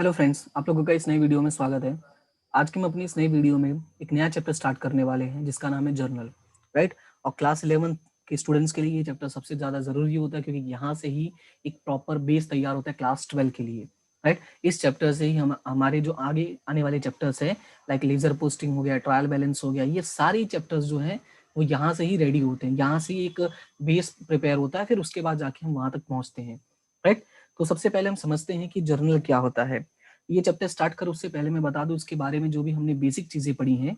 Hello friends, आप लोगों का इस नई वीडियो में स्वागत है। आज की हम अपनी इस नई वीडियो में एक नया चैप्टर स्टार्ट करने वाले हैं जिसका नाम है जर्नल, राइट। और क्लास 11 के स्टूडेंट्स के लिए ये चैप्टर सबसे ज़्यादा ज़रूरी होता है क्योंकि यहाँ से ही एक प्रॉपर बेस तैयार होता है क्लास 12 के लिए, राइट। इस चैप्टर से ही हम हमारे जो आगे आने वाले चैप्टर्स है लाइक लेजर पोस्टिंग हो गया, ट्रायल बैलेंस हो गया, ये सारे चैप्टर्स जो हैं वो यहाँ से ही रेडी होते हैं, यहाँ से एक बेस प्रिपेयर होता है, फिर उसके बाद जाके हम वहाँ तक पहुँचते हैं, राइट। तो सबसे पहले हम समझते हैं कि जर्नल क्या होता है। ये चैप्टर स्टार्ट कर उससे पहले मैं बता दूं इसके बारे में जो भी हमने बेसिक चीजें पढ़ी हैं,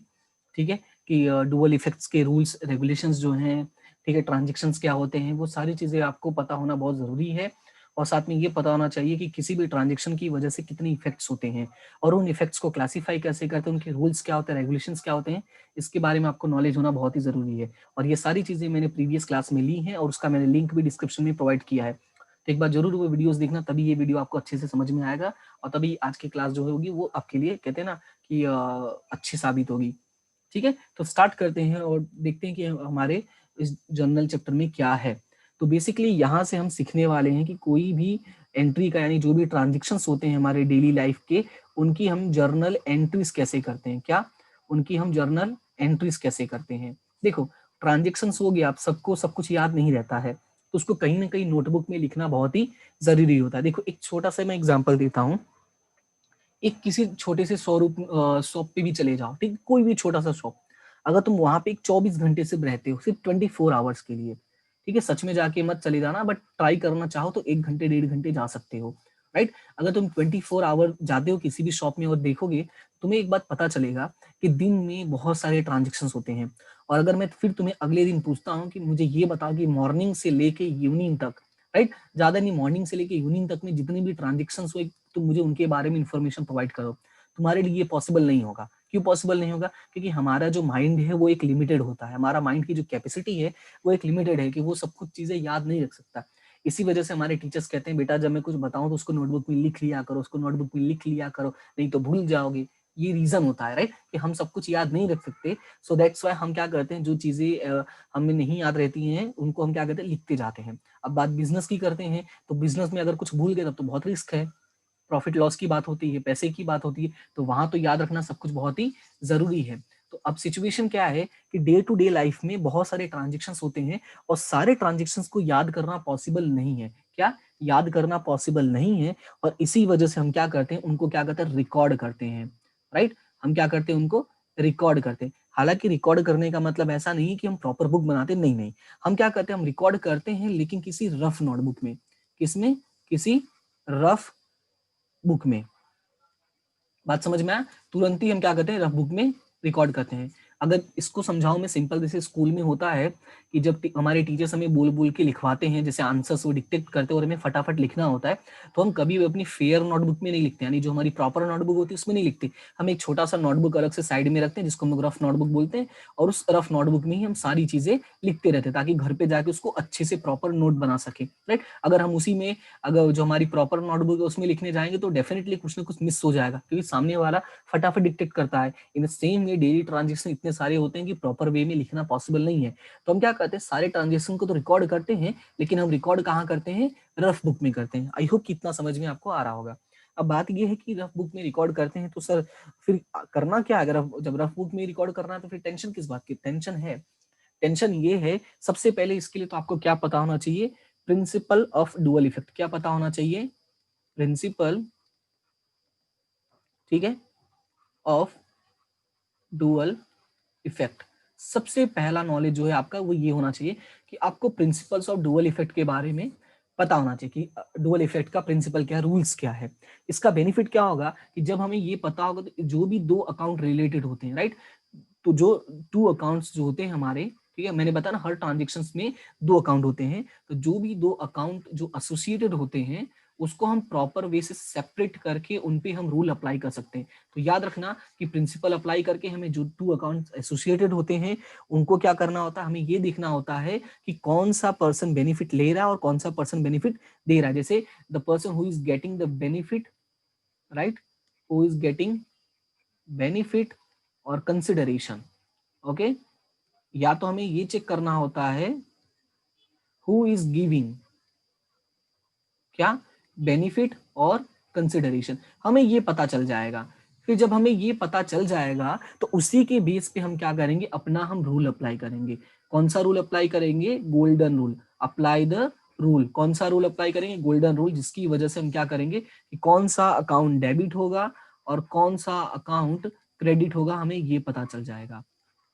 ठीक है, कि डुअल इफेक्ट्स के रूल्स रेगुलेशंस जो हैं, ठीक है, ट्रांजेक्शन्स क्या होते हैं, वो सारी चीजें आपको पता होना बहुत जरूरी है। और साथ में ये पता होना चाहिए कि किसी भी ट्रांजेक्शन की वजह से कितने इफेक्ट्स होते हैं और उन इफेक्ट्स को क्लासीफाई कैसे करते हैं, उनके रूल्स क्या होते हैं, रेगुलेशंस क्या होते हैं, इसके बारे में आपको नॉलेज होना बहुत ही जरूरी है। और ये सारी चीजें मैंने प्रीवियस क्लास में ली हैं और उसका मैंने लिंक भी डिस्क्रिप्शन में प्रोवाइड किया है। तो एक बार जरूर वो वीडियोस देखना, तभी ये वीडियो आपको अच्छे से समझ में आएगा और तभी आज की क्लास जो होगी वो आपके लिए कहते हैं ना कि अच्छी साबित होगी। ठीक है, तो स्टार्ट करते हैं और देखते हैं कि हमारे इस जर्नल चैप्टर में क्या है। तो बेसिकली यहाँ से हम सीखने वाले हैं कि कोई भी एंट्री का यानी जो भी ट्रांजेक्शन्स होते हैं हमारे डेली लाइफ के, उनकी हम जर्नल एंट्रीज कैसे करते हैं, क्या उनकी हम जर्नल एंट्रीज कैसे करते हैं। देखो, ट्रांजेक्शन्स हो गया, आप सबको सब कुछ याद नहीं रहता है, तो उसको कहीं ना कहीं नोटबुक में लिखना बहुत ही जरूरी होता है। देखो, एक छोटा सा मैं एग्जांपल देता हूँ। एक किसी छोटे से शॉप पे भी चले जाओ, ठीक, कोई भी छोटा सा शॉप, अगर तुम वहां पे एक 24 घंटे से रहते हो, सिर्फ 24 आवर्स के लिए, ठीक है, सच में जाके मत चले जाना, बट ट्राई करना चाहो तो 1 घंटे 1.5 घंटे जा सकते हो, राइट। अगर तुम 24 आवर जाते हो किसी भी शॉप में और देखोगे, तुम्हें एक बात पता चलेगा कि दिन में बहुत सारे ट्रांजेक्शन होते हैं। और अगर मैं फिर तुम्हें अगले दिन पूछता हूँ कि मुझे ये बताओ कि मॉर्निंग से लेके इवनिंग तक, राइट, ज्यादा नहीं, मॉर्निंग से लेके इवनिंग तक में जितनी भी ट्रांजेक्शन हुए, तुम मुझे उनके बारे में इंफॉर्मेशन प्रोवाइड करो, तुम्हारे लिए ये पॉसिबल नहीं होगा। क्यों पॉसिबल नहीं होगा? क्योंकि हमारा जो माइंड है वो एक लिमिटेड होता है, हमारा माइंड की जो कैपेसिटी है वो एक लिमिटेड है कि वो सब कुछ चीजें याद नहीं रख सकता। इसी वजह से हमारे टीचर्स कहते हैं, बेटा जब मैं कुछ बताऊं तो उसको नोटबुक में लिख लिया करो, उसको नोटबुक में लिख लिया करो, नहीं तो भूल जाओगे। ये रीजन होता है, राइट, कि हम सब कुछ याद नहीं रख सकते। सो दैट्स वाई हम क्या करते हैं, जो चीजें हमें नहीं याद रहती हैं उनको हम क्या करते हैं, लिखते जाते हैं। अब बात बिजनेस की करते हैं, तो बिजनेस में अगर कुछ भूल गए तब तो बहुत रिस्क है, प्रॉफिट लॉस की बात होती है, पैसे की बात होती है, तो वहां तो याद रखना सब कुछ बहुत ही जरूरी है। तो अब सिचुएशन क्या है कि डे टू डे लाइफ में बहुत सारे ट्रांजेक्शन्स होते हैं और सारे ट्रांजेक्शन्स को याद करना पॉसिबल नहीं है, क्या याद करना पॉसिबल नहीं है। और इसी वजह से हम क्या करते हैं, उनको क्या करते हैं, रिकॉर्ड करते हैं, राइट। हम क्या करते हैं, उनको रिकॉर्ड करते हैं। हालांकि रिकॉर्ड करने का मतलब ऐसा नहीं है कि हम प्रॉपर बुक बनाते हैं, नहीं नहीं, हम क्या करते हैं, हम रिकॉर्ड करते हैं लेकिन किसी रफ नोटबुक में, किसमें, किसी रफ बुक में। बात समझ में आया? तुरंत ही हम क्या करते हैं, रफ बुक में रिकॉर्ड करते हैं। अगर इसको समझाऊं मैं सिंपल, जैसे स्कूल में होता है कि जब हमारे टीचर्स हमें बोल बोल के लिखवाते हैं, जैसे आंसर्स वो डिक्टेट करते हैं और हमें फटाफट लिखना होता है, तो हम कभी भी अपनी फेयर नोटबुक में नहीं लिखते, यानी जो हमारी प्रॉपर नोटबुक होती है उसमें नहीं लिखते। हम एक छोटा सा नोटबुक अलग से साइड में रखते हैं जिसको हम रफ नोटबुक बोलते हैं, और उस रफ नोटबुक में ही हम सारी चीजें लिखते रहते हैं ताकि घर पे जाके उसको अच्छे से प्रॉपर नोट बना सके, राइट। अगर हम उसी में, अगर जो हमारी प्रॉपर नोटबुक है उसमें लिखने जाएंगे तो डेफिनेटली कुछ ना कुछ मिस हो जाएगा क्योंकि सामने वाला फटाफट डिक्टेट करता है। In same way daily transaction इतने सारे होते हैं कि प्रॉपर वे में लिखना पॉसिबल नहीं है। तो हम क्या करते हैं, सारे ट्रांजेक्शन को तो रिकॉर्ड करते हैं लेकिन हम रिकॉर्ड कहाँ करते हैं, रफ बुक में करते हैं। आई होप कितना समझ में आपको आ रहा होगा। अब बात यह है कि रफ बुक में रिकॉर्ड करते हैं तो सर फिर करना क्या है, अगर जब रफ बुक में रिकॉर्ड करना है तो फिर टेंशन किस बात की टेंशन है? टेंशन ये है, सबसे पहले इसके लिए तो आपको क्या पता होना चाहिए, प्रिंसिपल ऑफ डुअल इफेक्ट। क्या पता होना चाहिए? प्रिंसिपल, ठीक है, ऑफ डुअल इफेक्ट। सबसे पहला नॉलेज जो है आपका वो ये होना चाहिए कि आपको प्रिंसिपल्स ऑफ डुअल इफेक्ट के बारे में पता होना चाहिए कि डुअल इफेक्ट का प्रिंसिपल क्या है, रूल्स क्या है। इसका बेनिफिट क्या होगा कि जब हमें ये पता होगा तो जो भी दो अकाउंट रिलेटेड होते हैं, राइट, तो जो टू अकाउंट्स जो होते हैं हमारे, ठीक है, मैंने बताया ना हर ट्रांजेक्शन में दो अकाउंट होते हैं, तो जो भी दो अकाउंट जो एसोसिएटेड होते हैं उसको हम प्रॉपर वे से सेपरेट करके उन पे हम रूल अप्लाई कर सकते हैं। तो याद रखना कि प्रिंसिपल अप्लाई करके हमें जो टू अकाउंट एसोसिएटेड होते हैं उनको क्या करना होता है, हमें ये देखना होता है कि कौन सा पर्सन बेनिफिट ले रहा है और कौन सा पर्सन बेनिफिट दे रहा है। जैसे the person who is getting the benefit, right, who is getting benefit और कंसिडरेशन, ओके। या तो हमें ये चेक करना होता है हु इज गिविंग क्या, बेनिफिट और कंसिडरेशन, हमें ये पता चल जाएगा। फिर जब हमें ये पता चल जाएगा तो उसी के बेस पे हम क्या करेंगे, अपना हम रूल अप्लाई करेंगे। कौन सा रूल अप्लाई करेंगे, golden rule, apply the rule. कौन सा रूल अप्लाई करेंगे, गोल्डन रूल, जिसकी वजह से हम क्या करेंगे कि कौन सा अकाउंट डेबिट होगा और कौन सा अकाउंट क्रेडिट होगा, हमें ये पता चल जाएगा।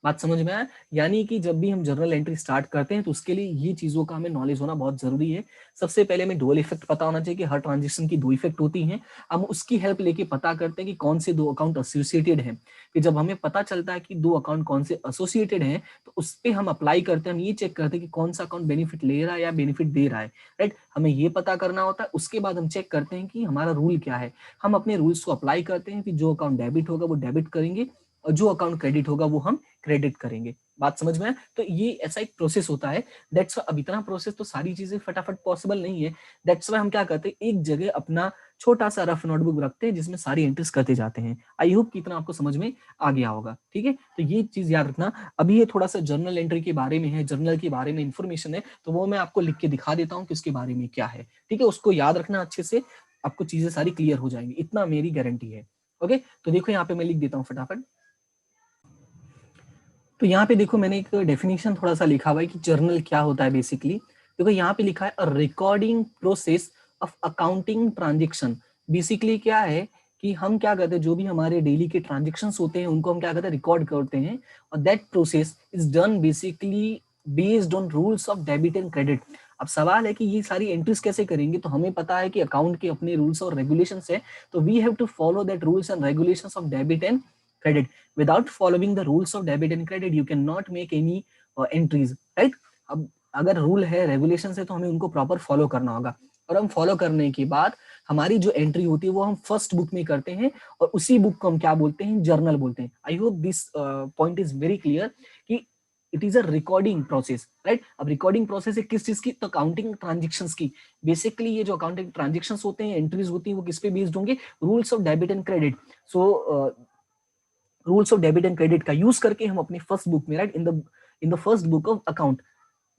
बात समझ में आया? यानी कि जब भी हम जर्नल एंट्री स्टार्ट करते हैं तो उसके लिए ये चीजों का हमें नॉलेज होना बहुत जरूरी है। सबसे पहले हमें डुअल इफेक्ट पता होना चाहिए कि हर ट्रांजेक्शन की 2 इफेक्ट होती हैं। हम उसकी हेल्प लेके पता करते हैं कि कौन से 2 अकाउंट एसोसिएटेड हैं। फिर जब हमें पता चलता है कि 2 अकाउंट कौन से एसोसिएटेड हैं तो उस पर हम अप्लाई करते हैं, हम ये चेक करते हैं कि कौन सा अकाउंट बेनिफिट ले रहा है या बेनिफिट दे रहा है, राइट। हमें ये पता करना होता है। उसके बाद हम चेक करते हैं कि हमारा रूल क्या है, हम अपने रूल्स को अप्लाई करते हैं कि जो अकाउंट डेबिट होगा वो डेबिट करेंगे और जो अकाउंट क्रेडिट होगा वो हम क्रेडिट करेंगे। बात समझ में है? तो ये ऐसा एक प्रोसेस होता है। दैट्स अब इतना प्रोसेस तो सारी चीजें फटाफट पॉसिबल नहीं है। दैट्स वाई हम क्या करते हैं, एक जगह अपना छोटा सा रफ नोटबुक रखते हैं जिसमें सारी एंट्रीज करते जाते हैं। आई होप कि इतना आपको समझ में आ गया होगा। ठीक है, तो ये चीज याद रखना। अभी ये थोड़ा सा जर्नल एंट्री के बारे में है, जर्नल के बारे में इंफॉर्मेशन है, तो वो मैं आपको लिख के दिखा देता हूँ कि उसके बारे में क्या है। ठीक है, उसको याद रखना अच्छे से, आपको चीजें सारी क्लियर हो जाएंगी, इतना मेरी गारंटी है। ओके, तो देखो यहाँ पे मैं लिख देता हूँ फटाफट। तो यहाँ पे देखो मैंने एक डेफिनेशन थोड़ा सा लिखा हुआ है कि जर्नल क्या होता है बेसिकली। देखो यहाँ पे लिखा है अ recording process of accounting transaction. Basically क्या है कि हम क्या करते हैं, जो भी हमारे डेली के ट्रांजेक्शन्स होते हैं उनको हम क्या करते हैं, रिकॉर्ड करते हैं। और that process is done basically based on rules of debit and credit. अब सवाल है कि ये सारी एंट्रीज कैसे करेंगे, तो हमें पता है कि अकाउंट के अपने रूल्स और रेगुलेशंस है, तो we have to follow that rules and regulations of debit and credit. Without following the rules of debit and credit you cannot make any entries, right। अब अगर रूल है, रेगुलेशन है, तो हमें उनको प्रॉपर फॉलो करना होगा। और हम फॉलो करने के बाद हमारी जो एंट्री होती है वो हम फर्स्ट बुक में करते हैं और उसी बुक को हम क्या बोलते हैं, जर्नल बोलते हैं। I hope this point is very clear कि it is a recording process, right. अब रिकॉर्डिंग प्रोसेस है किस चीज की, तो अकाउंटिंग ट्रांजेक्शंस की। बेसिकली ये जो अकाउंटिंग ट्रांजेक्शंस होते हैं, एंट्रीज होती हैं, वो किस पे बेस्ड होंगे, rules of debit and credit. So rules of debit and credit का यूज करके हम अपनी फर्स्ट बुक में, right, in the first book of account,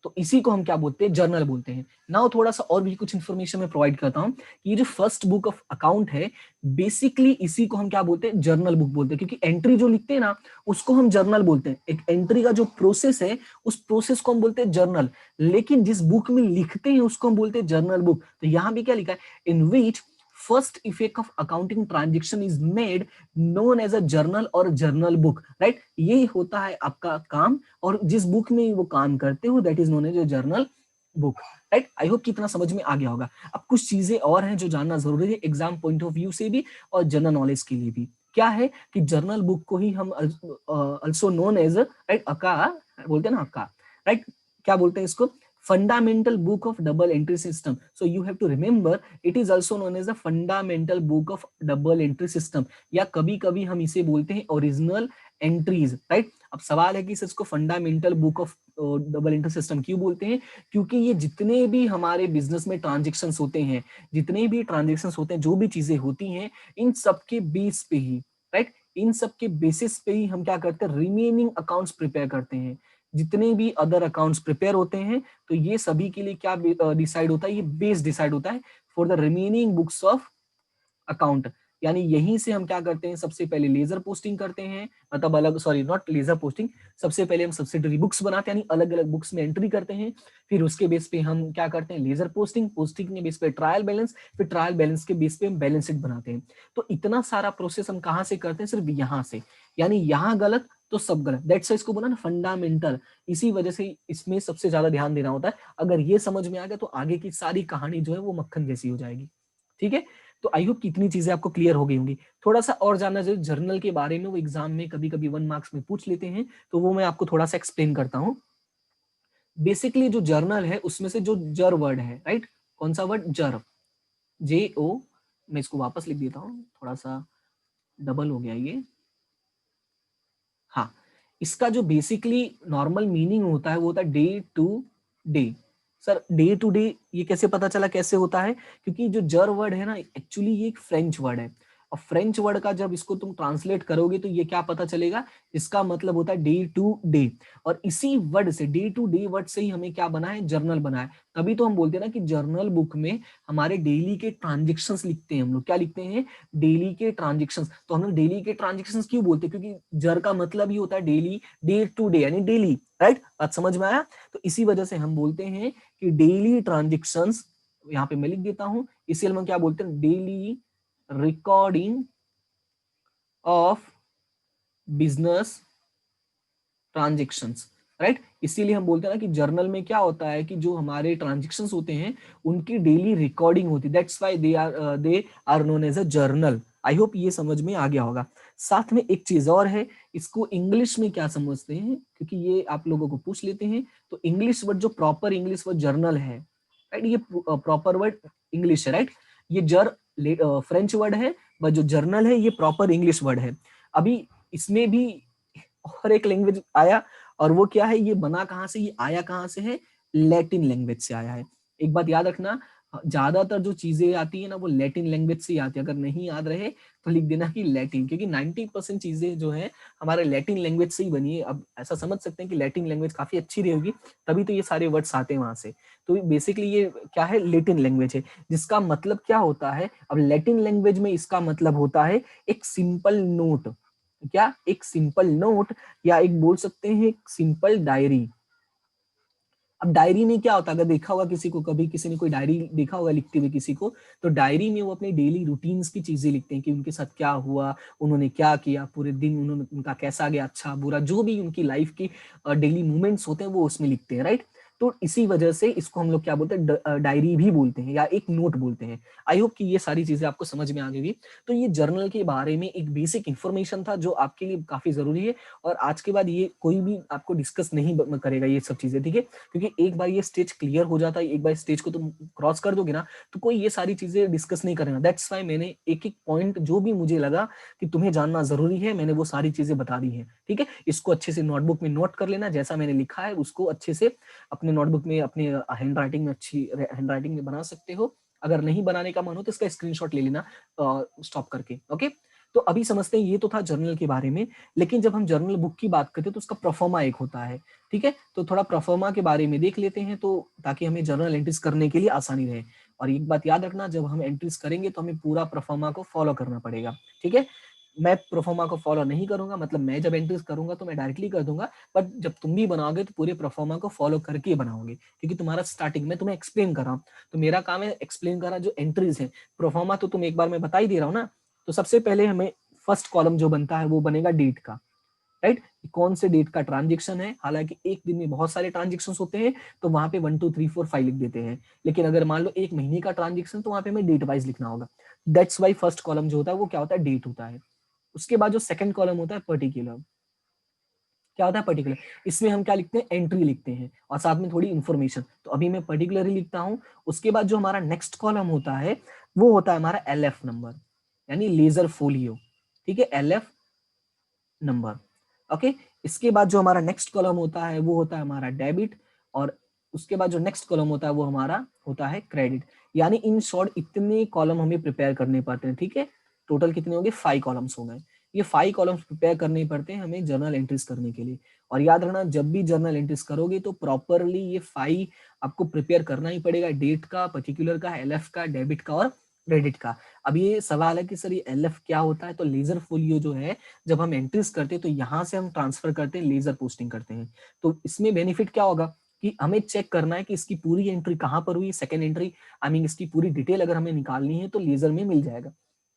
तो इसी को हम क्या बोलते हैं, जर्नल बोलते हैं। नाउ थोड़ा सा और भी कुछ इन्फॉर्मेशन मैं प्रोवाइड करता हूं कि ये जो फर्स्ट बुक ऑफ अकाउंट है, बेसिकली इसी को हम क्या बोलते हैं, जर्नल बुक बोलते हैं। क्योंकि एंट्री जो लिखते हैं ना उसको हम जर्नल बोलते हैं। एक एंट्री का जो प्रोसेस है उस प्रोसेस को हम बोलते हैं जर्नल, लेकिन जिस बुक में लिखते हैं उसको हम बोलते हैं जर्नल बुक। तो यहां भी क्या लिखा है, इन विच first effect of accounting transaction is made known as a journal or journal book, right। ये होता है आपका काम और जिस बुक में वो काम करते हो that is known as journal book, right. I hope कितना समझ में आ गया होगा। अब कुछ चीजें और हैं जो जानना जरूरी है एग्जाम पॉइंट ऑफ व्यू से भी और जनरल नॉलेज के लिए भी। क्या है कि जर्नल बुक को ही हम अल्सो नोन एज, राइट, अका बोलते हैं ना, अका, राइट। क्या बोलते हैं इसको, fundamental book of double entry system। So you have to remember it is also known as the fundamental book of double entry system, या कभी कभी हम इसे बोलते हैं ओरिजिनल एंट्रीज, राइट। अब सवाल है कि इसको fundamental book of double entry system क्यों बोलते हैं, क्योंकि ये जितने भी हमारे बिजनेस में ट्रांजेक्शन्स होते हैं, जितने भी ट्रांजेक्शन्स होते हैं, जो भी चीजें होती हैं, इन सबके बेस पे ही, राइट, इन सबके बेसिस पे ही हम क्या करते हैं, रिमेनिंग अकाउंट्स प्रिपेयर करते हैं। जितने भी अदर अकाउंट्स प्रिपेयर होते हैं तो ये सभी के लिए क्या डिसाइड होता है, ये बेस डिसाइड होता है for the remaining books of account. यानी यहीं से हम क्या करते हैं, सबसे पहले लेजर पोस्टिंग करते हैं, मतलब अलग, सॉरी नॉट लेजर पोस्टिंग, सबसे पहले हम सब्सिडरी बुक्स बनाते हैं, यानी अलग अलग बुक्स में एंट्री करते हैं। फिर उसके बेस पे हम क्या करते हैं, लेजर पोस्टिंग, पोस्टिंग के बेस पे ट्रायल बैलेंस, फिर ट्रायल बैलेंस के बेस पे हम बैलेंस शीट बनाते हैं। तो इतना सारा प्रोसेस हम कहाँ से करते हैं, सिर्फ यहाँ से। यानी यहाँ गलत तो सब गलत, दैट्स व्हाई इसको बोला ना फंडामेंटल। इसी वजह से इसमें सबसे ज्यादा ध्यान देना होता है। अगर ये समझ में आ गया तो आगे की सारी कहानी जो है वो मक्खन जैसी हो जाएगी। ठीक है, तो आई होप कितनी चीजें आपको क्लियर हो गई होंगी। थोड़ा सा और जानना चाहिए जर्नल के बारे में, वो एग्जाम में कभी कभी 1 मार्क्स में पूछ लेते हैं, तो वो मैं आपको थोड़ा सा एक्सप्लेन करता हूँ। बेसिकली जो जर्नल है उसमें से जो जर वर्ड है, राइट, कौन सा वर्ड, जर, JO, मैं इसको वापस लिख देता हूँ, थोड़ा सा डबल हो गया ये। हाँ, इसका जो बेसिकली नॉर्मल मीनिंग होता है वो होता है day to day. Sir day to day ये कैसे पता चला, कैसे होता है, क्योंकि जो जर वर्ड है ना एक्चुअली ये एक फ्रेंच वर्ड है और फ्रेंच वर्ड का जब इसको तुम ट्रांसलेट करोगे तो ये क्या पता चलेगा, इसका मतलब होता है डे टू डे, और इसी वर्ड से, डे टू डे वर्ड से ही हमें क्या बना है, जर्नल बना है। तभी तो हम बोलते हैं ना कि जर्नल बुक में हमारे डेली के ट्रांजेक्शंस लिखते हैं हम लोग, क्या लिखते हैं, डेली के ट्रांजेक्शंस। तो हम लोग डेली के ट्रांजेक्शंस क्यों बोलते हैं, क्योंकि जर का मतलब ही होता है डेली, डे टू डे यानी डेली, राइट, बात समझ में आया। तो इसी वजह से हम बोलते हैं कि डेली ट्रांजेक्शंस, यहाँ पे मैं लिख देता हूं, इसीलिए हम क्या बोलते हैं, daily recording of business transactions, right. इसीलिए हम बोलते हैं ना कि जर्नल में क्या होता है कि जो हमारे ट्रांजेक्शंस होते हैं उनकी डेली रिकॉर्डिंग होती है, that's why they are known as a journal. I hope ये समझ में आ गया होगा। साथ में एक चीज और है, इसको इंग्लिश में क्या समझते हैं, क्योंकि ये आप लोगों को पूछ लेते हैं, तो इंग्लिश वर्ड जो प्रॉपर इंग्लिश वर्ड जर्नल है, राइट, ये प्रॉपर वर्ड इंग्लिश है, राइट। ये फ्रेंच वर्ड है, बट जो जर्नल है ये प्रॉपर इंग्लिश वर्ड है। अभी इसमें भी और एक लैंग्वेज आया, और वो क्या है, ये बना कहाँ से, ये आया कहाँ से है, लैटिन लैंग्वेज से आया है। एक बात याद रखना, ज्यादातर जो चीजें आती है ना वो लैटिन लैंग्वेज से आती है। अगर नहीं याद रहे तो लिख देना कि लैटिन, क्योंकि 90% चीजें जो है हमारे लैटिन लैंग्वेज से ही बनी है। अब ऐसा समझ सकते हैं कि लैटिन लैंग्वेज काफी अच्छी रहेगी, तभी तो ये सारे वर्ड्स आते हैं वहां से। तो बेसिकली ये क्या है, लैटिन लैंग्वेज है, जिसका मतलब क्या होता है, अब लैटिन लैंग्वेज में इसका मतलब होता है एक सिंपल नोट, क्या, एक सिंपल नोट, या एक बोल सकते हैं एक सिंपल डायरी। अब डायरी में क्या होता है, अगर देखा होगा किसी को, कभी किसी ने कोई डायरी देखा होगा लिखते हुए किसी को, तो डायरी में वो अपने डेली रूटीन्स की चीजें लिखते हैं कि उनके साथ क्या हुआ, उन्होंने क्या किया पूरे दिन, उन्होंने, उनका कैसा गया, अच्छा बुरा, जो भी उनकी लाइफ की डेली मूवमेंट्स होते हैं वो उसमें लिखते हैं, राइट। तो इसी वजह से इसको हम लोग क्या बोलते हैं, डायरी भी बोलते हैं या एक नोट बोलते हैं। आई होप कि ये सारी चीजें आपको समझ में आ गई। तो ये जर्नल के बारे में एक बेसिक इंफॉर्मेशन था जो आपके लिए काफी जरूरी है, और आज के बाद ये कोई भी आपको डिस्कस नहीं करेगा ये सब चीजें, ठीक है। क्योंकि एक बार ये स्टेज क्लियर हो जाता है, एक बार स्टेज को तुम क्रॉस कर दोगे ना, तो कोई ये सारी चीजें डिस्कस नहीं करेगा। दैट्स व्हाई मैंने एक एक पॉइंट जो भी मुझे लगा कि तुम्हें जानना जरूरी है, मैंने वो सारी चीजें बता दी है, ठीक है। इसको अच्छे से नोटबुक में नोट कर लेना, जैसा मैंने लिखा है उसको अच्छे से अपने नोटबुक में, अपने हैंड राइटिंग में, अच्छी हैंड राइटिंग में बना सकते हो। अगर नहीं बनाने का मन हो तो इसका स्क्रीनशॉट ले लेना स्टॉप करके, ओके। तो अभी समझते हैं, ये तो था जर्नल के बारे में। लेकिन जब हम जर्नल बुक की बात करते हैं तो उसका प्रोफार्मा एक होता है, ठीक है। तो थोड़ा प्रोफार्मा के बारे में देख लेते हैं, तो ताकि हमें जर्नल एंट्रीज करने के लिए आसानी रहे। और एक बात याद रखना, जब हम एंट्रीज करेंगे तो हमें पूरा प्रोफार्मा को फॉलो करना पड़ेगा, ठीक है। मैं प्रोफार्मा को फॉलो नहीं करूंगा, मतलब मैं जब एंट्रीज करूंगा तो मैं डायरेक्टली कर दूंगा, बट जब तुम भी बनाओगे तो पूरे प्रोफार्मा को फॉलो करके बनाओगे, क्योंकि तुम्हारा स्टार्टिंग में तुम्हें एक्सप्लेन कर रहा हूँ, तो मेरा काम है एक्सप्लेन करना जो एंट्रीज है। प्रोफार्मा तो तुम एक बार मैं बता ही दे रहा हूँ ना। तो सबसे पहले हमें फर्स्ट कॉलम जो बनता है वो बनेगा डेट का, राइट। कौन से डेट का ट्रांजेक्शन है, हालांकि एक दिन में बहुत सारे ट्रांजेक्शन होते हैं तो वहां पे 1 2 3 4 5 लिख देते हैं, लेकिन अगर मान लो एक महीने का ट्रांजेक्शन तो वहां पे हमें डेट वाइज लिखना होगा। दैट्स वाई फर्स्ट कॉलम जो होता है वो क्या होता है, डेट होता है। उसके बाद जो सेकंड कॉलम होता है पर्टिकुलर, क्या होता है पर्टिकुलर, इसमें हम क्या लिखते हैं, एंट्री लिखते हैं और साथ में थोड़ी इंफॉर्मेशन। तो अभी मैं पर्टिकुलर ही लिखता हूं। उसके बाद जो हमारा नेक्स्ट कॉलम होता है वो होता है हमारा LF नंबर, यानी लेजर फोलियो, ठीक है, LF नंबर, ओके। इसके बाद जो हमारा नेक्स्ट कॉलम होता है वो होता है हमारा डेबिट, और उसके बाद जो नेक्स्ट कॉलम होता है वो हमारा होता है क्रेडिट। यानी इन शॉर्ट इतने कॉलम हमें प्रिपेयर करने पड़ते हैं, ठीक है। टोटल कितने हो गए, 5 कॉलम्स हो गए। ये 5 कॉलम्स प्रिपेयर करने पड़ते हैं हमें जर्नल एंट्रीज करने के लिए। और याद रखना, जब भी जर्नल एंट्रीज करोगे तो प्रॉपरली ये 5 आपको प्रिपेयर करना ही पड़ेगा, डेट का, पर्टिकुलर का, LF का, डेबिट का और क्रेडिट का। अब ये सवाल है कि सर ये LF क्या होता है, तो लेजर फोलियो जो है, जब हम एंट्रीज करते हैं तो यहाँ से हम ट्रांसफर करते हैं, लेजर पोस्टिंग करते हैं। तो इसमें बेनिफिट क्या होगा कि हमें चेक करना है कि इसकी पूरी एंट्री कहाँ पर हुई, सेकंड एंट्री, आई मीन इसकी पूरी डिटेल अगर हमें निकालनी है तो लेजर में मिल जाएगा।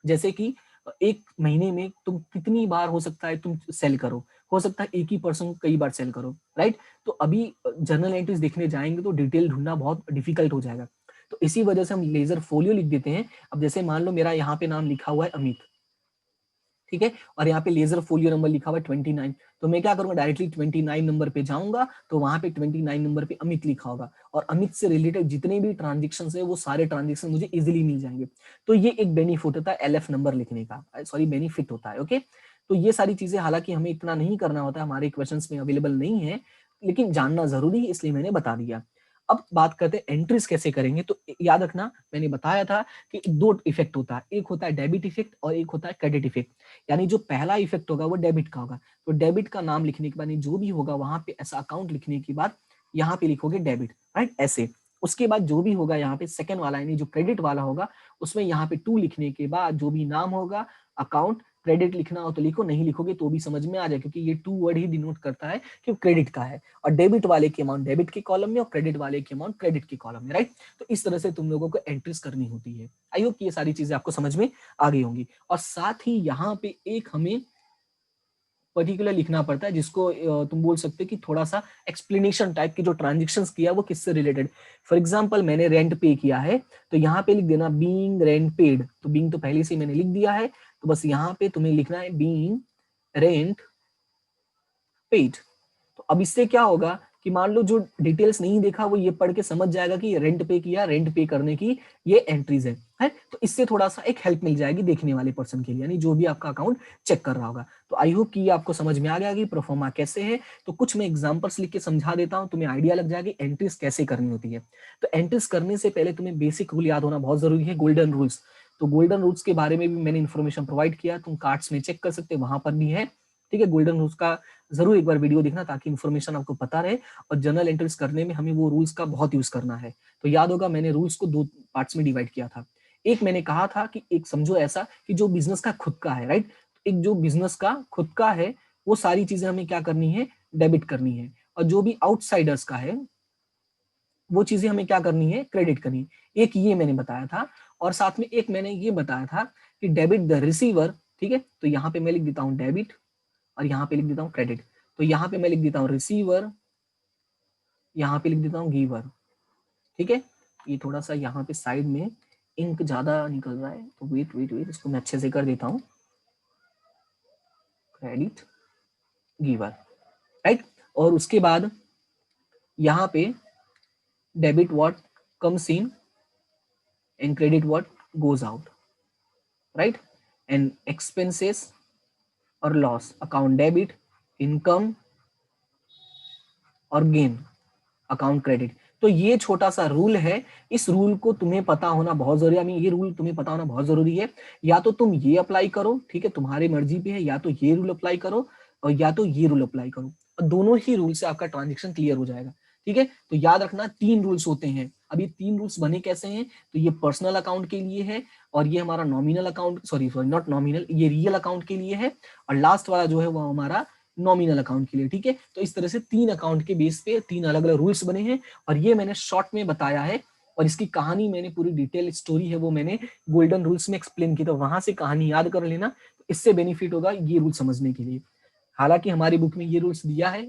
जैसे कि एक महीने में तुम कितनी बार हो सकता है तुम सेल करो, हो सकता है एक ही पर्सन कई बार सेल करो, राइट। तो अभी जर्नल एंट्रीज देखने जाएंगे तो डिटेल ढूंढना बहुत डिफिकल्ट हो जाएगा, तो इसी वजह से हम लेजर फोलियो लिख देते हैं। अब जैसे मान लो मेरा यहाँ पे नाम लिखा हुआ है अमित, ठीक है, और यहाँ पे लेजर फोलियो नंबर लिखा हुआ है 29, तो मैं क्या करूंगा, डायरेक्टली 29 नंबर पे जाऊंगा, तो वहां पे 29 नंबर पे अमित लिखा होगा, और अमित से रिलेटेड जितने भी ट्रांजेक्शन है वो सारे ट्रांजेक्शन मुझे इजिली मिल जाएंगे। तो ये एक बेनिफिट होता है LF नंबर लिखने का, सॉरी बेनिफिट होता है, ओके। तो ये सारी चीजें हालांकि हमें इतना नहीं करना होता, हमारे क्वेश्चन में अवेलेबल नहीं है, लेकिन जानना जरूरी है इसलिए मैंने बता दिया। अब बात करते हैं एंट्रीज कैसे करेंगे। तो याद रखना, मैंने बताया था कि दो इफेक्ट होता है, एक होता है डेबिट इफेक्ट और एक होता है क्रेडिट इफेक्ट। यानी जो पहला इफेक्ट होगा वो डेबिट का होगा, तो डेबिट का नाम लिखने के बाद जो भी होगा वहां पे ऐसा अकाउंट लिखने के बाद यहाँ पे लिखोगे डेबिट, राइट, ऐसे। उसके बाद जो भी होगा यहाँ पे सेकंड वाला यानी जो क्रेडिट वाला होगा उसमें यहाँ पे 2 लिखने के बाद जो भी नाम होगा अकाउंट, क्रेडिट लिखना हो तो लिखो, नहीं लिखोगे तो भी समझ में आ जाए, क्योंकि ये 2 वर्ड ही डिनोट करता है कि क्रेडिट का है, और डेबिट वाले की अमाउंट डेबिट के कॉलम में और क्रेडिट वाले की अमाउंट क्रेडिट के कॉलम में, राइट। तो इस तरह से तुम लोगों को एंट्रीज करनी होती है। आई होप ये सारी चीजें आपको समझ में आ गई होंगी। और साथ ही यहाँ पे एक हमें पर्टिकुलर लिखना पड़ता है जिसको तुम बोल सकते हो कि थोड़ा सा एक्सप्लेनेशन टाइप की, जो ट्रांजेक्शन्स किया वो किससे रिलेटेड। फॉर एग्जांपल मैंने रेंट पे किया है तो यहाँ पे लिख देना बीइंग रेंट पेड, तो बीइंग तो पहले से मैंने लिख दिया है, तो बस यहाँ पे तुम्हें लिखना है बीइंग रेंट पेड। तो अब इससे क्या होगा कि मान लो जो डिटेल्स नहीं देखा वो ये पढ़ के समझ जाएगा कि रेंट पे किया, रेंट पे करने की ये एंट्रीज है। तो इससे थोड़ा सा एक हेल्प मिल जाएगी देखने वाले पर्सन के लिए, यानी जो भी आपका अकाउंट चेक कर रहा होगा। तो आई होप कि ये आपको समझ में आ गया कि प्रोफार्मा कैसे है। तो कुछ मैं एग्जांपल्स लिख के समझा देता हूं, तुम्हें आइडिया लग जाएगा एंट्रीज कैसे करनी होती है। तो एंट्रीज करने से पहले तुम्हें बेसिक रूल याद होना बहुत जरूरी है, गोल्डन रूल्स। तो गोल्डन रूल्स के बारे में भी मैंने इन्फॉर्मेशन प्रोवाइड किया, तुम कार्ड्स में चेक कर सकते हो, वहां पर भी है, ठीक है। गोल्डन रूल्स का जरूर एक बार वीडियो देखना ताकि इन्फॉर्मेशन आपको पता रहे, और जर्नल एंट्रीज करने में हमें वो रूल्स का बहुत यूज करना है। तो याद होगा मैंने रूल्स को 2 पार्ट्स में डिवाइड किया था। एक मैंने कहा था कि एक समझो ऐसा कि जो बिजनेस का खुद का है, राइट, एक जो बिजनेस का खुद का है वो सारी चीजें हमें क्या करनी है, डेबिट करनी है, और जो भी आउटसाइडर्स का है वो चीजें हमें क्या करनी है, क्रेडिट करनी है। एक ये मैंने बताया था, और साथ में एक मैंने ये बताया था कि डेबिट द रिसीवर, ठीक है। तो यहाँ पे मैं लिख देता हूँ डेबिट और यहाँ पे लिख देता हूँ क्रेडिट। तो यहाँ पे मैं लिख देता हूँ रिसीवर, यहाँ पे लिख देता हूँ गिवर, ठीक है। ये थोड़ा सा यहाँ पे साइड में इंक ज्यादा निकल रहा है, तो वेट वेट वेट, इसको मैं अच्छे से कर देता हूँ, क्रेडिट गिवर, राइट। और उसके बाद यहाँ पे debit what comes in and credit what goes out, right. And expenses और लॉस, अकाउंट डेबिट, इनकम और गेन अकाउंट क्रेडिट। तो ये छोटा सा रूल है, इस रूल को तुम्हें पता होना बहुत जरूरी है, ये रूल तुम्हें पता होना बहुत जरूरी है। या तो तुम ये अप्लाई करो, ठीक है, तुम्हारी मर्जी पे है, या तो ये रूल अप्लाई करो और या तो ये रूल अप्लाई करो, और दोनों ही रूल से आपका ट्रांजेक्शन क्लियर हो जाएगा, ठीक है। तो याद रखना 3 रूल्स होते हैं। अब ये 3 रूल्स बने कैसे हैं, तो ये पर्सनल अकाउंट के लिए है, और ये हमारा nominal account, sorry not nominal, ये रियल अकाउंट के लिए है, और लास्ट वाला जो है वो हमारा नॉमिनल अकाउंट के लिए, ठीक है। तो इस तरह से 3 अकाउंट के बेस पे 3 अलग अलग रूल्स बने हैं, और ये मैंने शॉर्ट में बताया है, और इसकी कहानी मैंने पूरी डिटेल स्टोरी है वो मैंने गोल्डन रूल्स में एक्सप्लेन की, तो वहां से कहानी याद कर लेना, तो इससे बेनिफिट होगा ये रूल समझने के लिए। हालांकि हमारी बुक में ये रूल्स दिया है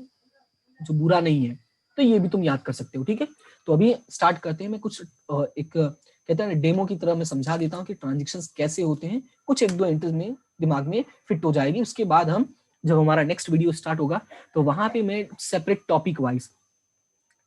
जो बुरा नहीं है, तो ये भी तुम याद कर सकते हो, ठीक है। तो अभी स्टार्ट करते हैं, मैं कुछ एक कहते हैं डेमो की तरह मैं समझा देता हूँ कि ट्रांजेक्शन्स कैसे होते हैं, कुछ 1-2 एंट्रीज में दिमाग में फिट हो जाएगी। उसके बाद हम जब हमारा नेक्स्ट वीडियो स्टार्ट होगा तो वहां पे मैं सेपरेट टॉपिक वाइज,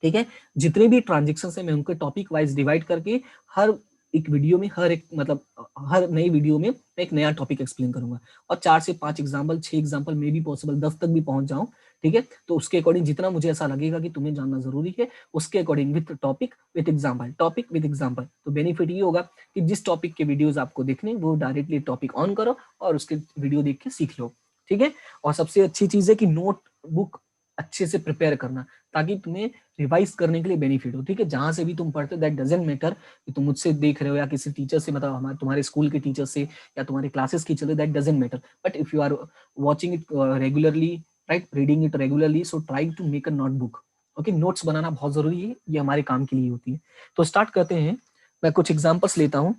ठीक है, जितने भी ट्रांजेक्शन है मैं उनको टॉपिक वाइज डिवाइड करके हर एक वीडियो में, हर एक मतलब हर नई वीडियो में मैं एक नया टॉपिक एक्सप्लेन करूंगा, और 4 से 5 एग्जाम्पल, 6 एग्जाम्पल मे भी पॉसिबल 10 तक भी पहुंच जाऊं, ठीक है। तो उसके अकॉर्डिंग जितना मुझे ऐसा लगेगा कि तुम्हें जानना जरूरी है, उसके according with topic with example, topic with example. तो बेनिफिट ये होगा कि जिस टॉपिक के वीडियोज आपको देखने वो डायरेक्टली टॉपिक ऑन करो और उसके वीडियो देख के सीख लो, ठीक है। और सबसे अच्छी चीज है कि नोट बुक अच्छे से प्रिपेयर करना, ताकि तुम्हें रिवाइज करने के लिए बेनिफिट हो, ठीक है। जहां से भी तुम पढ़ते हो दैट डजंट मैटर कि तुम मुझसे देख रहे हो या किसी टीचर से, मतलब हमारे तुम्हारे स्कूल के टीचर से या तुम्हारे क्लासेस की चले, that doesn't matter, but if you are watching it regularly, right, reading it regularly, so try to make a notebook, okay. Notes बनाना बहुत जरूरी है, ये हमारे काम के लिए होती है। तो स्टार्ट करते हैं, मैं कुछ एग्जाम्पल्स लेता हूँ,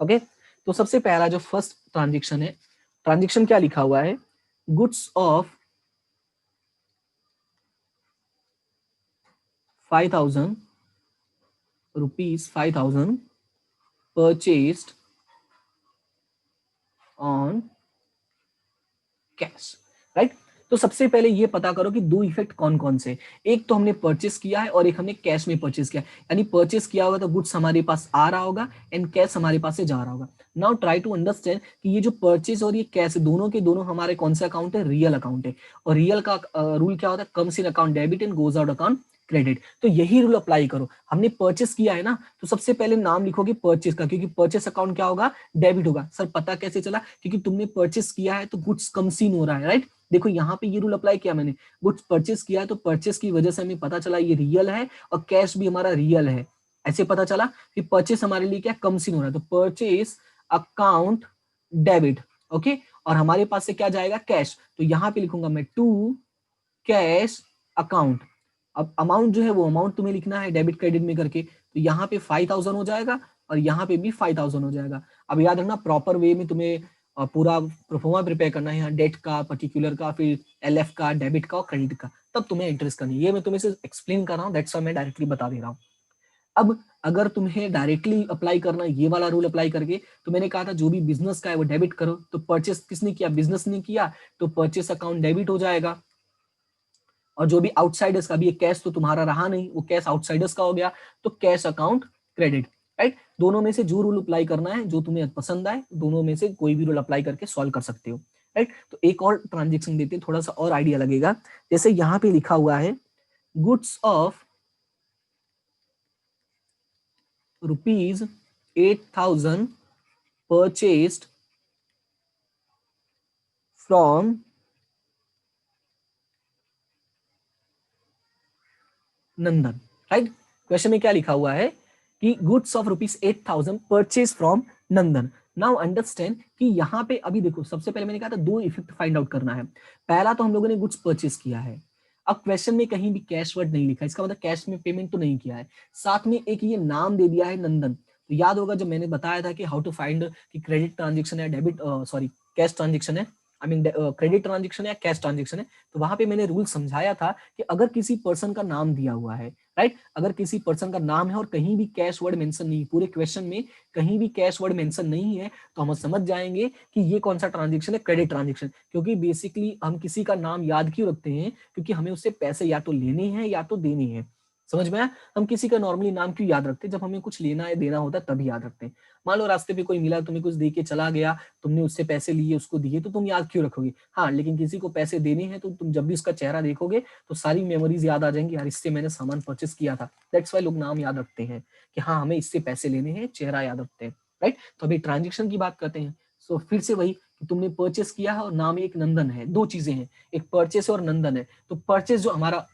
ओके। तो सबसे पहला जो फर्स्ट ट्रांजेक्शन है, ट्रांजेक्शन क्या लिखा हुआ है, goods of 5,000 rupees, 5,000 purchased on cash, right. तो सबसे पहले ये पता करो कि 2 इफेक्ट कौन कौन से, एक तो हमने परचेस किया है और एक हमने कैश में परचेस किया, यानी परचेस किया होगा तो गुड्स हमारे पास आ रहा होगा एंड कैश हमारे पास से जा रहा होगा। नाउ ट्राई टू अंडरस्टैंड कि ये जो परचेस और ये कैश दोनों के दोनों हमारे कौन से अकाउंट है, रियल अकाउंट है, और रियल का रूल क्या होता है, comes in account debit and goes out account credit. तो यही रूल अप्लाई करो। हमने परचेस किया है ना, तो सबसे पहले नाम लिखोगे परचेस का, क्योंकि परचेस अकाउंट क्या होगा, डेबिट होगा। सर पता कैसे चला, क्योंकि तुमने परचेस किया है तो गुड्स कम सीन हो रहा है, राइट। देखो यहाँ पे ये रूल अप्लाई किया मैंने, गुड्स परचेस किया है तो परचेस की वजह से हमें पता चला ये रियल है और कैश भी हमारा रियल है। ऐसे पता चला कि परचेस हमारे लिए क्या कम सीन हो रहा है, तो परचेस अकाउंट डेबिट, ओके। और हमारे पास से क्या जाएगा, कैश। तो यहाँ पे लिखूंगा मैं टू कैश अकाउंट। अब अमाउंट जो है वो अमाउंट तुम्हें लिखना है डेबिट क्रेडिट में करके, तो यहाँ पे 5000 हो जाएगा और यहाँ पे भी 5000 हो जाएगा। अब याद रखना प्रॉपर वे में तुम्हें पूरा प्रोफोर्मा प्रिपेयर करना है, यहाँ डेट का, पर्टिकुलर का, फिर एलएफ का, डेबिट का और क्रेडिट का, तब तुम्हें इंटरेस्ट करनी है। ये मैं तुम्हें से एक्सप्लेन कर रहा हूँ, दैट्स व्हाई मैं डायरेक्टली बता दे रहा हूँ। अब अगर तुम्हें डायरेक्टली अप्लाई करना है ये वाला रूल अप्लाई करके, तो मैंने कहा था जो भी बिजनेस का है वो डेबिट करो। तो परचेस किसने किया, बिजनेस ने किया, तो परचेस अकाउंट डेबिट हो जाएगा। और जो भी आउटसाइडर्स का भी, ये कैश तो तुम्हारा रहा नहीं, वो कैश आउटसाइडर्स का हो गया, तो कैश अकाउंट क्रेडिट, राइट। दोनों में से जो रूल अप्लाई करना है, जो तुम्हें पसंद आए, दोनों में से कोई भी रूल अप्लाई करके सॉल्व कर सकते हो, राइट। तो एक और ट्रांजेक्शन देते हैं, थोड़ा सा और आइडिया लगेगा। जैसे यहाँ पे लिखा हुआ है goods of ₹8,000 purchased from Nandan, right. Question में क्या लिखा हुआ है कि goods of ₹8,000 purchase from Nandan. Now understand कि यहाँ पे अभी देखो, सबसे पहले मैंने कहा था दो इफेक्ट फाइंड आउट करना है। पहला तो हम लोगों ने गुड्स परचेज किया है, अब क्वेश्चन में कहीं भी कैश वर्ड नहीं लिखा, इसका मतलब कैश में पेमेंट तो नहीं किया है। साथ में एक ये नाम दे दिया है नंदन। तो याद होगा जब मैंने बताया था कि हाउ टू फाइंड कि क्रेडिट ट्रांजेक्शन है, डेबिट सॉरी कैश ट्रांजेक्शन है, आई मीन क्रेडिट ट्रांजेक्शन है, कैश ट्रांजेक्शन है, तो वहां पे मैंने रूल समझाया था कि अगर किसी पर्सन का नाम दिया हुआ है, राइट, अगर किसी पर्सन का नाम है और कहीं भी कैश वर्ड मेंशन नहीं, पूरे क्वेश्चन में कहीं भी कैश वर्ड मेंशन नहीं है, तो हम समझ जाएंगे कि ये कौन सा ट्रांजेक्शन है, क्रेडिट ट्रांजेक्शन। क्योंकि बेसिकली हम किसी का नाम याद क्यों रखते हैं, क्योंकि हमें उससे पैसे या तो लेने हैं या तो देने हैं। समझ में आया। हम किसी का नॉर्मली नाम क्यों याद रखते हैं, जब हमें कुछ लेना है देना होता है तभी याद रखते हैं। मान लो रास्ते पे कोई मिला, तुम्हें कुछ दे के चला गया, तुमने उससे पैसे लिए, उसको दिए, तो तुम याद क्यों रखोगे। हाँ, लेकिन किसी को पैसे देने हैं तो तुम जब भी उसका चेहरा देखोगे तो सारी मेमोरीज याद आ जाएंगी, यार इससे मैंने सामान परचेस किया था। दैट्स वाई लोग नाम याद रखते हैं कि हाँ हमें इससे पैसे लेने हैं, चेहरा याद रखते हैं, राइट। तो अभी ट्रांजेक्शन की बात करते हैं। सो फिर से वही कि तुमने परचेस किया है और नाम एक नंदन है, दो चीजें हैं, एक परचेस और नंदन है। तो परचेस जो हमारा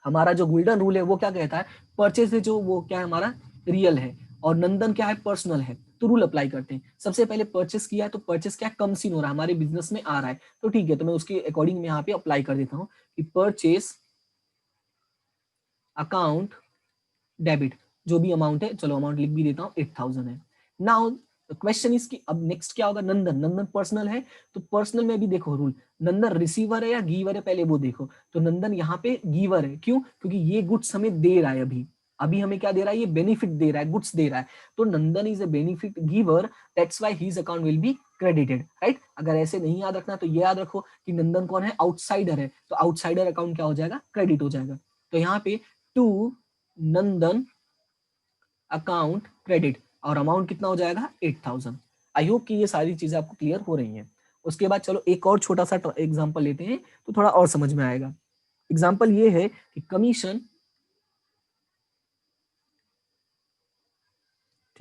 हमारा जो गोल्डन रूल है वो क्या कहता है, परचेस है जो वो क्या है हमारा रियल है, और नंदन क्या है, पर्सनल है। तो रूल अप्लाई करते हैं। सबसे पहले परचेस किया है तो परचेस क्या कम सीन हो रहा है, हमारे बिजनेस में आ रहा है, तो ठीक है, तो मैं उसके अकॉर्डिंग में यहाँ पे अप्लाई कर देता हूँ कि परचेस अकाउंट डेबिट, जो भी अमाउंट है, चलो अमाउंट लिख भी देता हूँ, 8000 है। नाउ क्वेश्चन इज कि अब नेक्स्ट क्या होगा, नंदन, नंदन पर्सनल है, तो पर्सनल में भी देखो रूल, नंदन रिसीवर है या गिवर है, पहले वो देखो। तो नंदन यहाँ पे गिवर है, क्यों, क्योंकि ये गुड्स हमें दे रहा है, अभी अभी हमें क्या दे रहा है, ये बेनिफिट दे रहा है, गुड्स दे रहा है। तो Nandan is a benefit giver, that's why his account will be credited, right. अगर ऐसे नहीं याद रखना तो ये याद रखो कि नंदन कौन है, आउटसाइडर है, तो आउटसाइडर अकाउंट क्या हो जाएगा, क्रेडिट हो जाएगा। तो यहाँ पे टू नंदन अकाउंट क्रेडिट, और अमाउंट कितना हो जाएगा, 8000। आई होप कि ये सारी चीजें आपको क्लियर हो रही हैं। उसके बाद चलो एक और छोटा सा एग्जांपल लेते हैं तो थोड़ा और समझ में आएगा। एग्जांपल ये है कि कमीशन,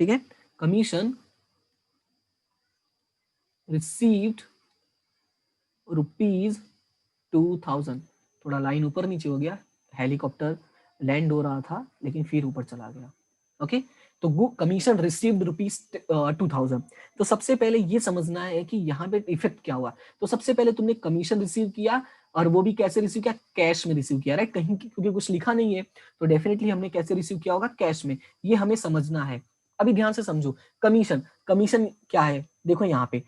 ठीक है, कमीशन रिसीव्ड ₹2000। थोड़ा लाइन ऊपर नीचे हो गया, हेलीकॉप्टर लैंड हो रहा था लेकिन फिर ऊपर चला गया, ओके। तो कमीशन रिसीव्ड ₹2000। तो सबसे पहले ये समझना है कि यहाँ पे इफेक्ट क्या हुआ। तो सबसे पहले तुमने कमीशन रिसीव किया, और वो भी कैसे रिसीव किया, कैश में रिसीव किया, राइट। कहीं क्योंकि कुछ लिखा नहीं है, तो डेफिनेटली हमने कैसे रिसीव किया होगा, कैश में। ये हमें समझना है। अभी ध्यान से समझो, कमीशन, कमीशन क्या है, देखो यहाँ पे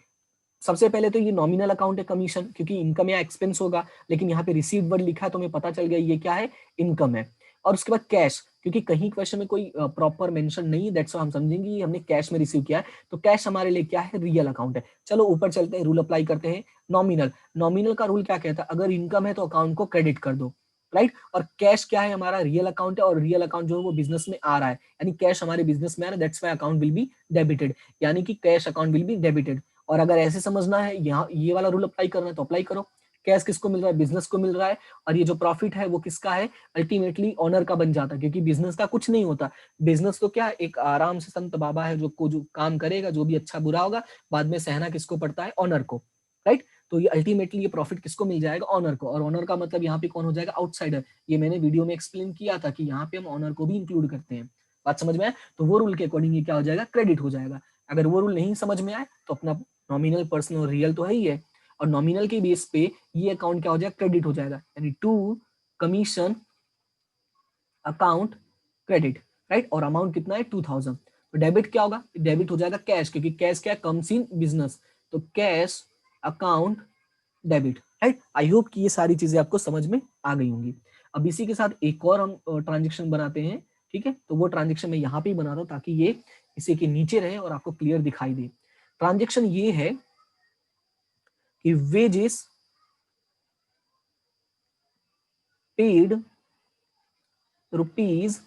सबसे पहले तो ये नॉमिनल अकाउंट है कमीशन, क्योंकि इनकम या एक्सपेंस होगा, लेकिन यहाँ पे रिसीव वर्ड लिखा है तो हमें पता चल गया ये क्या है, इनकम है। और उसके बाद कैश, क्योंकि कहीं क्वेश्चन में कोई प्रॉपर मेंशन नहीं है, दैट्स हम समझेंगे ये हमने कैश में रिसीव किया है, तो कैश हमारे लिए क्या है, रियल अकाउंट है। चलो ऊपर चलते हैं, रूल अप्लाई करते हैं। नॉमिनल, नॉमिनल का रूल क्या कहता है, अगर इनकम है तो अकाउंट को क्रेडिट कर दो, राइट। और कैश क्या है, हमारा रियल अकाउंट है, और रियल अकाउंट जो है वो बिजनेस में आ रहा है, यानी कैश हमारे बिजनेस में आ रहा है, that's why account will be debited, यानी कि cash account will be debited. और अगर ऐसे समझना है, यहाँ ये वाला रूल अप्लाई करना है तो अप्लाई करो, कैश किसको मिल रहा है, बिजनेस को मिल रहा है, और ये जो प्रॉफिट है वो किसका है, अल्टीमेटली ऑनर का बन जाता है, क्योंकि बिजनेस का कुछ नहीं होता। बिजनेस तो क्या, एक आराम से संत बाबा है जो काम करेगा, जो भी अच्छा बुरा होगा बाद में सहना किसको पड़ता है, ऑनर को, राइट। तो ये अल्टीमेटली ये प्रॉफिट किसको मिल जाएगा, ऑनर को, और ऑनर का मतलब यहाँ पे कौन हो जाएगा, आउटसाइडर। ये मैंने वीडियो में एक्सप्लेन किया था कि यहाँ पे हम ऑनर को भी इंक्लूड करते हैं, बात समझ में आए। तो वो रूल के अकॉर्डिंग ये क्या हो जाएगा, क्रेडिट हो जाएगा। अगर वो रूल नहीं समझ में आए तो अपना नॉमिनल, पर्सनल और रियल तो है ही है, और नॉमिनल के बेस पे ये अकाउंट क्या हो जाएगा, क्रेडिट हो जाएगा, यानी to commission account credit, right. और अमाउंट कितना है, 2000। तो डेबिट क्या होगा, डेबिट हो जाएगा कैश, क्योंकि कैश क्या कम्स इन बिजनेस, तो cash account debit, right. I hope कि ये सारी चीजें आपको समझ में आ गई होंगी। अब इसी के साथ एक और हम ट्रांजेक्शन बनाते हैं, ठीक है। तो वो ट्रांजेक्शन मैं यहाँ पे ही बना रहा हूँ ताकि ये इसी के नीचे रहे और आपको क्लियर दिखाई दे। ट्रांजेक्शन ये है कि वेजेस पेड रुपीज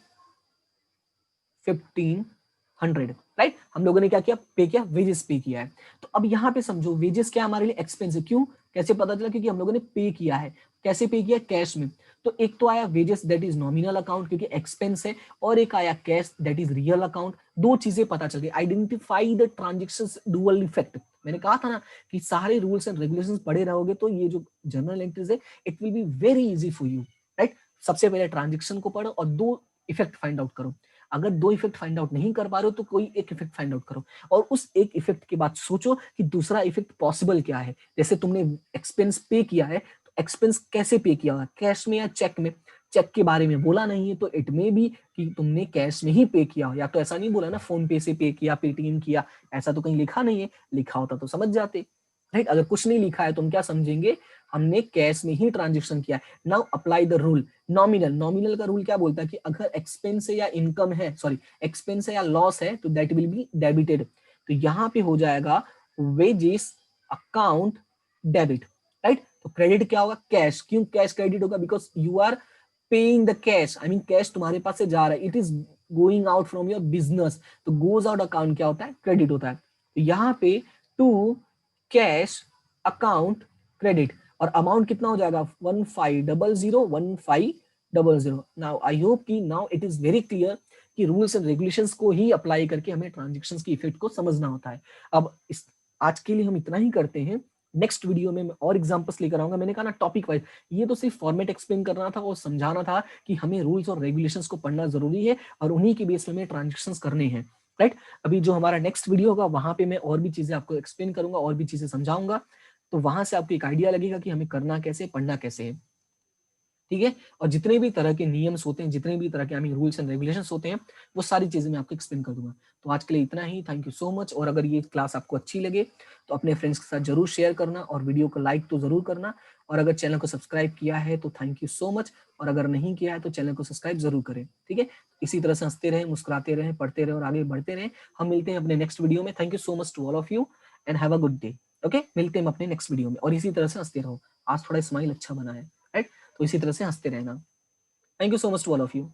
1500, राइट। हम लोगों ने क्या किया, पे किया, वेजेस पे किया है। तो अब यहाँ पे समझो वेजेस क्या हमारे लिए एक्सपेंस है, क्यों, कैसे पता चला, क्योंकि हम लोगों ने पे किया है। कैसे पे किया, कैश में। तो एक तो आया wages that is nominal account क्योंकि एक्सपेंस है, और एक आया cash that is real account. दो चीजें पता चल गई। Identify the transactions dual effect. मैंने कहा था ना कि सारे रूल्स एंड रेगुलेशंस पढ़े रहोगे तो ये जो जर्नल एंट्रीज है it will be very easy for you, right. सबसे पहले ट्रांजेक्शन को पढ़ो और दो इफेक्ट फाइंड आउट करो। अगर दो इफेक्ट फाइंड आउट नहीं कर पा रहे हो तो कोई एक इफेक्ट फाइंड आउट करो, और उस एक इफेक्ट के बाद सोचो कि दूसरा इफेक्ट पॉसिबल क्या है। जैसे तुमने एक्सपेंस पे किया है, तो एक्सपेंस कैसे पे किया होगा, कैश में या चेक में। चेक के बारे में बोला नहीं है, तो इट में भी कि तुमने कैश में ही पे किया हो, या तो ऐसा नहीं बोला ना फोन पे से पे किया, पेटीएम किया, ऐसा तो कहीं लिखा नहीं है। लिखा होता तो समझ जाते, राइट। अगर कुछ नहीं लिखा है तो हम क्या समझेंगे, हमने कैश में ही ट्रांजेक्शन किया है। Now apply the rule nominal. Nominal का रूल क्या बोलता है कि अगर एक्सपेंस है या इनकम है, सॉरी एक्सपेंस है या लॉस है, तो दैट विल बी डेबिटेड। तो यहाँ पे हो जाएगा वेजेस अकाउंट डेबिट, राइट। तो क्रेडिट क्या होगा, कैश। क्यों कैश क्रेडिट होगा, because you are paying the cash, I mean cash तुम्हारे पास से जा रहा है, it is going out from your business. तो गोज आउट अकाउंट क्या होता है, क्रेडिट होता है। तो यहाँ पे टू कैश अकाउंट क्रेडिट, और अमाउंट कितना हो जाएगा 1500 नाउ आई होप कि now it is very clear कि रूल्स एंड रेगुलेशंस को ही अप्लाई करके हमें ट्रांजेक्शंस की इफेक्ट को समझना होता है। अब इस आज के लिए हम इतना ही करते हैं। नेक्स्ट वीडियो में मैं और एग्जांपल्स लेकर आऊंगा। मैंने कहा ना टॉपिक वाइज, ये तो सिर्फ फॉर्मेट एक्सप्लेन करना था और समझाना था कि हमें रूल्स और रेगुलेशंस को पढ़ना जरूरी है और उन्हीं के बेस पे हमें ट्रांजेक्शंस करने हैं, राइट। अभी जो हमारा नेक्स्ट वीडियो होगा वहां पे मैं और भी चीजें आपको एक्सप्लेन करूंगा और भी चीजें समझाऊंगा, तो वहां से आपको एक आइडिया लगेगा कि हमें करना कैसे, पढ़ना कैसे है, ठीक है। और जितने भी तरह के नियम्स होते हैं, जितने भी तरह के रूल्स एंड रेगुलेशंस होते हैं, वो सारी चीजें मैं आपको एक्सप्लेन कर दूंगा। तो आज के लिए इतना ही, थैंक यू सो मच। और अगर ये क्लास आपको अच्छी लगे तो अपने फ्रेंड्स के साथ जरूर शेयर करना और वीडियो को लाइक तो जरूर करना, और अगर चैनल को सब्सक्राइब किया है तो थैंक यू सो मच, और अगर नहीं किया है तो चैनल को सब्सक्राइब जरूर करें, ठीक है। इसी तरह से हंसते रहे, मुस्कुराते रहे, पढ़ते रहे और आगे बढ़ते रहे। हम मिलते हैं अपने नेक्स्ट वीडियो में। Thank you so much to all of you and have a good day. Okay, मिलते हैं अपने नेक्स्ट वीडियो में, और इसी तरह से हंसते रहो। आज थोड़ा स्माइल अच्छा बना है, राइट। तो इसी तरह से हंसते रहना। Thank you so much to all of you.